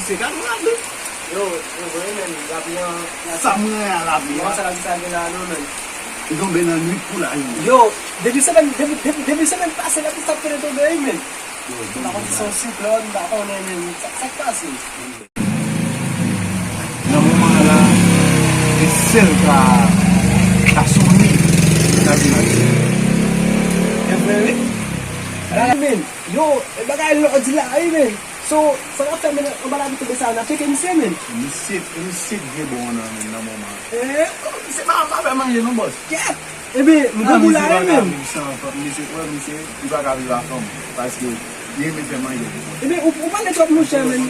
c'est quand même. Yo, men, la biyan... Ça mwen a la vie. Mwen sa la bisa gen la nou men. Ils ont bien nuit pour la nuit. Yo, debi semen pase la bisa pere to de men. La kondisyon cyclone, ba on men, sa pase. Dans le moment là, c'est celle qui a sonné la vie. Men, yo, bagay lo di la men. So, sa la fè men, an bala bito besa, an a cheke misye men. Misye de bon nan moment. C'est pas manger non boss. Ket! Ebe, mou gabou la men. Misye, il va garder la femme. Parce que, il me fait manger. Ebe, ou pa le trop mou chè men.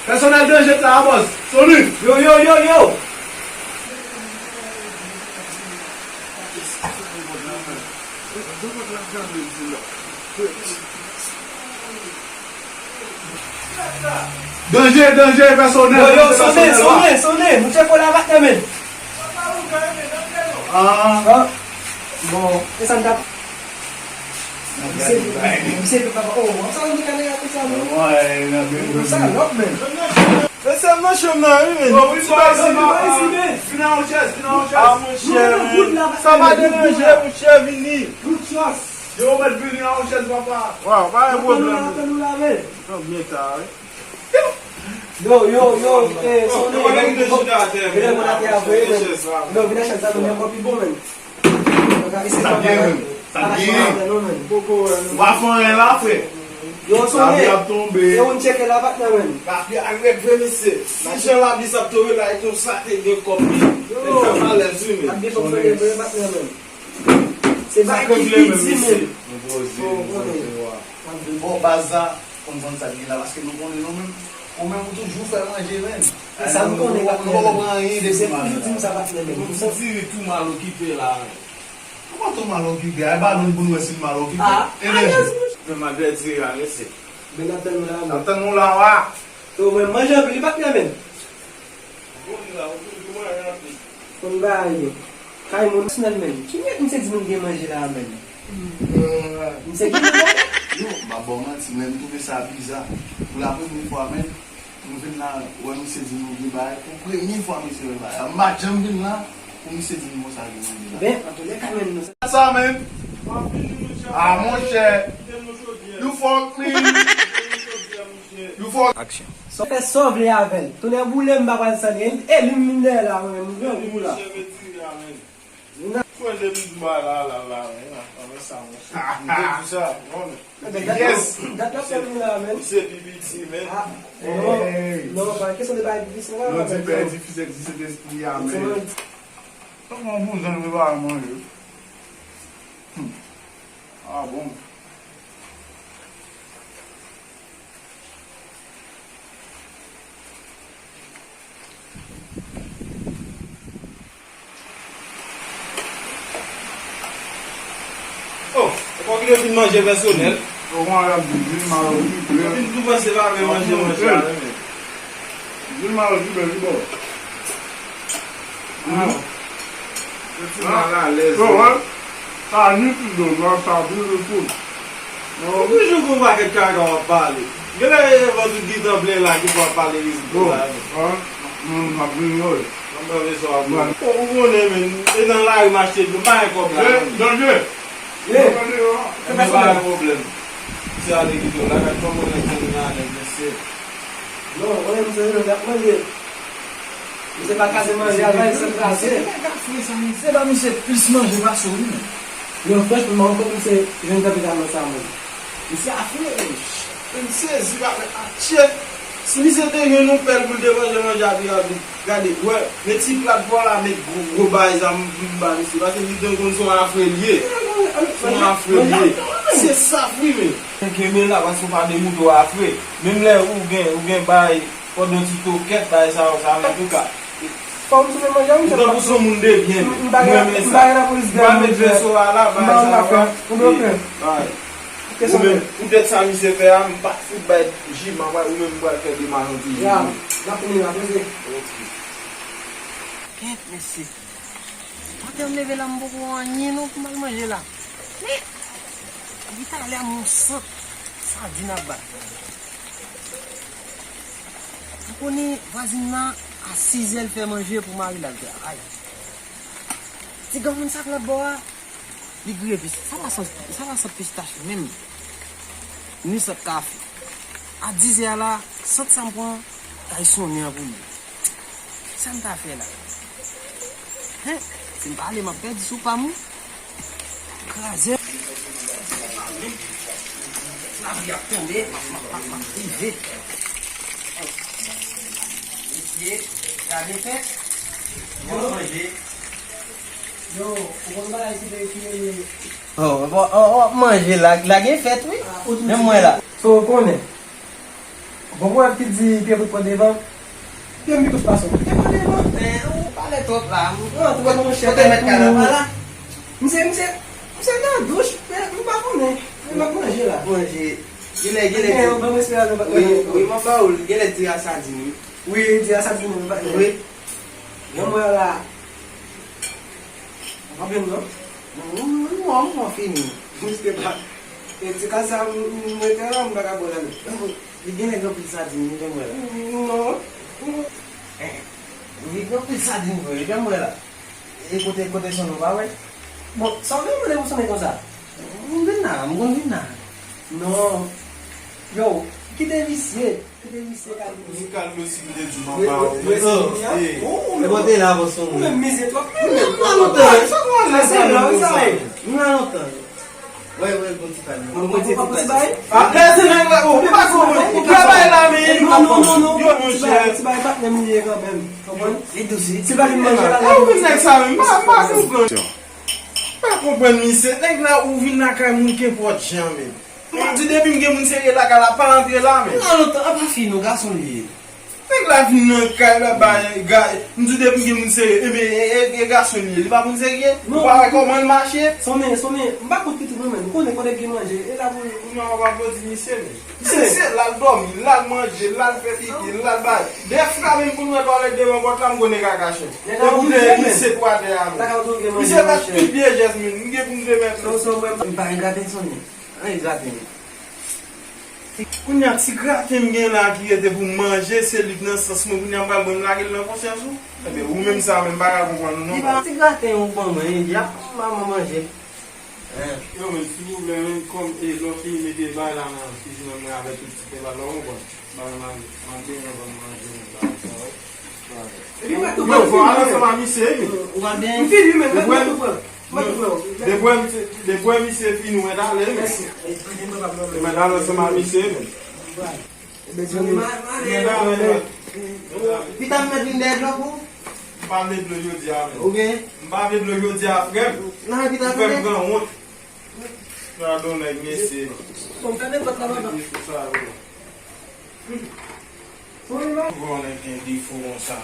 Personnel de jet la boss. Sonu. Yo! Danger, personnel. Yo, sonne. Mou chè pou la vat men. Bon, e san tap. Mse pe pa pa. Oh, an sa yon kane ati sa men. Ouais, Sa lop men. Ese mwen chom nan yon men. oui, Vina en chaise. A mwen chè. Sa va denanje mwen chè vini. Good chance. Yo, met vini en chaise, papa. Waw, pa yon problem. Apen nou la men. Kom mwen ta we. Yo, sonne. Mwen de chida ate. Vina mwen ati avwe men. No, vina chan sa nou men kopi bon men. Sa bien. Boko we. Wafon en la fwe. Yo, sonne. Sa ap tombe. Yo, un cheke la vat men. Papi anwek venise. Si jen la bis ap towe la eton sate gen kopi. Yo. E fè malen zi men. Ak de fok sonne bre vat men. Se ba ki piti men. Bon, baza, comme ça dit là, parce que nous connaissons nous-mêmes, on même toujours faire manger même. Ça nous connaît pas. Nous ne pas rien de C'est mal. plus ça va faire. Mwen se tire tout mal okipe la. Comment ton mal occupé? Eh ben, nous pouvons essayer mal occupé. Mwen ma de tire a lese. Ben apen nou la men. Attends, nous là, wa. So men manje an li bat men. Mwen la, mwen rapi. Kon ba ye. Kay moun snel men. Ki net mse di moun gen manje la men. Mse ki moun. Yo, bah bon, si même trouver ça bizarre. Pour la première fois même, nous venons là, ouais, nous c'est dit nous pour première fois monsieur là. Match j'aime là, pour nous c'est dit nous ça là. Ben, en tous les cas men nou. Ça même. Ah mon cher. You fuck me. You fuck. Action. So fè sov le avel. Tounen boule mba kwa san gen. E li mine la men. Mou gen mou la. Kwen de bizba la. Ame sa mwen. Mwen de sa. Yes. Dat la fè mou la men. Mwen se bibiti men. Non, pa kesyon de baye bibis nan. Non, c'est pas difficile de se d'esprit à mais. Comment vous en avez pas à manger? Ah bon. Oh, kwa ki de fin manje personel? Comment la ville marocaine? Fin tout pa se va ve manje la men. Ville marocaine, c'est bon. Tout nan la lez. Ça n'y plus de l'eau, ça brûle le fou. Mwen jou kon va ket kaka wap pale. Gè la vòs ou gitan ple la ki wap pale riziko la men. Ma brûle l'eau. Mwen ve so ap mwen. Ou konen men, e nan la yon achete, mwen ba yon kop la men. Danger! Mwen ba yon problem. Se ale gitan, la kat kon mwen ten yon ane, mwen se. Non, mwen mse yon dak manje. Mse pa kase manje avay, se kase. Se ba mwen se plis manje va sou yon. Yon fresh pou mwen kon mse jen kapitan mwen sa mwen. Mwen se afle, mwen se zi ba men atche. Si mi se te yon nou pel pou de manje api api. Gade, wè, me ti plat pou la met gro bay zan mwen ba mwen se. Bate li den kon son afre liye. Son afre liye. Se safri men. Kemen la bas pou pa de mouto afre. Mem le ou gen bay, podon ti toket bay sa men tout ka. Pa mse men manje Mwen pou son moun de bien. Mwen bagay na polis gen. Mwen met veso ala, bay sa wan. Mwen Ou det sa mi se fe a, mwen pat fout bay jim an wè ou mwen mwen fè di manon ti jim. Ya, la pou ni la pou se. Ok. Ket, mesi. Matin, me lever là, je ne peux pas manger là. Mais, il est allé à mon sang. Ça dit n'a pas. Vous connaissez, voisinement, à 6 heures, fait manger pour Marie là. Aïe. C'est comme ça que là-bas, les grillés, ça va sans pistache même. Ni ce café. À 10 heures là, sans ça me prend, ils sont nés pour lui. Ça me t'a fait là. Hein? C'est pas aller m'a perdu sous pas moi. Crasé. La vie a tombé. Vite. Ici, la défaite. Yo, manger. Yo, on va essayer de oh, manger la défaite, oui. Même moi là. So, connais. Bon, moi, qui dit, puis vous prenez devant. Puis, on me passe. Parle trop là. Non, tu vas nous chercher. Mettre là. Monsieur, dans la douche. Mais, vous pas connaître. Vous va manger là. Manger. Il On va me faire le oui, mon Paul, il est dit à ça, dis-moi. Oui, dis à ça, dis-moi. Oui. Moi là. On va bien, non? Non, on finit. Monsieur, pas. Et c'est quand ça, me met là, on va pas boire. Il vient de plus ça, dis-moi. Non. Il vient plus ça, dis-moi. Il vient là. Écoutez son nom, ouais. Bon, ça va, vous sonner comme ça? On vient là. Non. Yo, qui est vicié? Vous calmez aussi le dimanche. Mais bon, t'es là, vous son. Même misé, toi. Non, ouais, bon, tu calmes. Ah, c'est là, on pas comment. Travaille là, mais Non. Yo, mon cher. Tu vas pas même lié quand même. Comprends? Et dossier. C'est pas une manger là. Ah, vous venez ça même. Pas comprendre. Pas comprendre, monsieur. Nèg là ou vinn na kay moun ki porte jamais. Du début m'ge moun sérieux là la pas rentrer là mais. Non, pas fini, nos garçons liés. Nèg la vinn nan kay là ba gars. Du début m'ge moun sérieux. Mais garçon il pas moun sérieux. Pas comment marcher. Sonne, m'pa côté tout même. Connais qui manger. Et là vous Non, on va pas dire monsieur. C'est là dormi, là manger, là faire pipi, là ba. Des fois même pour nous parler de mon là m'gonne kakache. Et vous devez c'est quoi derrière. Monsieur va pipi Jasmine, m'ge pour me mettre. On va regarder son nez. Regarder. Kounya si gratte m'gen là qui était pour manger, c'est lui dans sens moi kounya pas bon là dans conscience ou même ça même pas comprendre non. Il va te gratter un bon mais il a maman manger. Yo mais si vous voulez même comme et l'autre il mettait bail là dans cuisine mais avec tout petit peu là quoi. Bah manger on va manger. Il va tout Yo faut aller ça m'a mis c'est. On va bien. Il fait lui même Des bois mi c'est fini ou dans les mais dans le ça m'a mis c'est. Puis t'as mis une d'aide là pour Pas mettre le jodi avec. OK. Pas mettre le jodi après. Non, puis t'as Faire fait grand honte. Ça donne merci. On connaît pas là-bas. On est des défauts comme ça.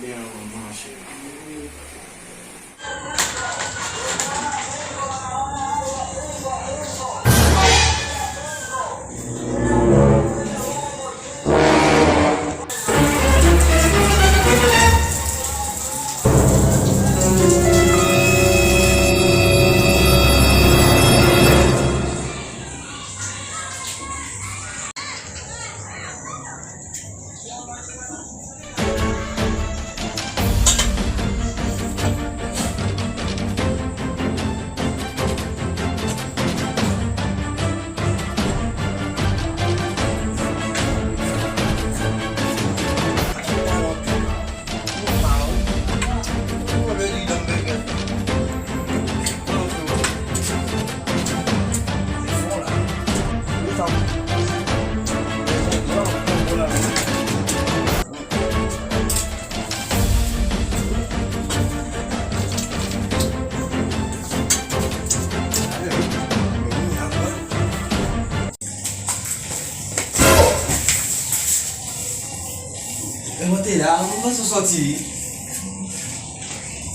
Bien marcher. là, on va se sortir.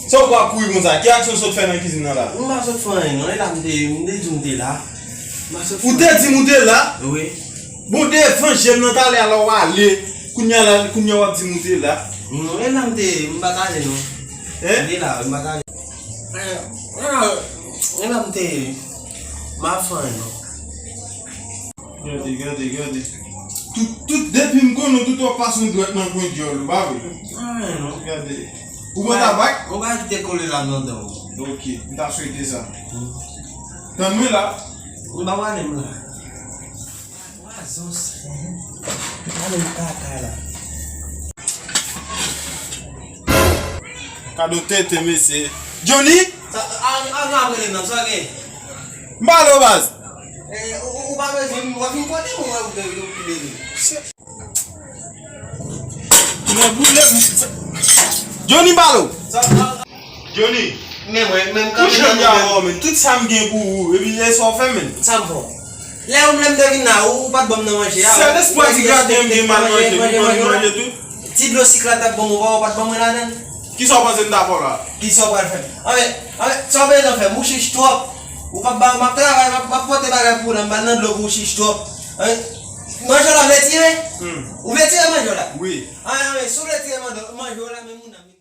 Ça va courir comme ça. Quelle action ça te fait dans la cuisine là? On va se faire, non, là, on est là. Ou t'es dit monter là? Oui. Bon, des fois, j'aime dans ta l'air là, aller. Kounya va dit monter là. Non, là, on va aller, non. Li la, yon bagay. Yon am te, ma fan non. Gade. Tout depi mkono tout wap pason dwet nan kwen diyo lou, ba we? Non. Gade. Ou mwen tabak? On va ki te kole la nan dan. Ok, mta souwete sa. Tan mwen la? Ou ba wane mla. Wazos. Wane mkaka la. Kado tete mese. Johnny? An apre nan, so gen. Mbalo baz? Ou ba wazim, wafin kote mwen wap de yon pileni. Johnny Mbalo? So, Johnny? men Kou chan ya wò men, tout sam gen pou ou, ebi lè so fè men. Sampo. Le ou mlem devin na ou pat bom nan manje. Se l'espoir di gade gen man manje tout. Ti blo siklat ak bom ou pat bom nan nan. Ki so panse nda fò la? Ki so pan fè. Ame, so ben nan fè, mou chich trop. Ou pa ba mak travay, mak pote bagay pou nan ban nan blok mou chich trop. Ame, manjo la vle tire? Ou vle tire manjo la? Oui. Ame, sou vle tire manjo la men moun nan.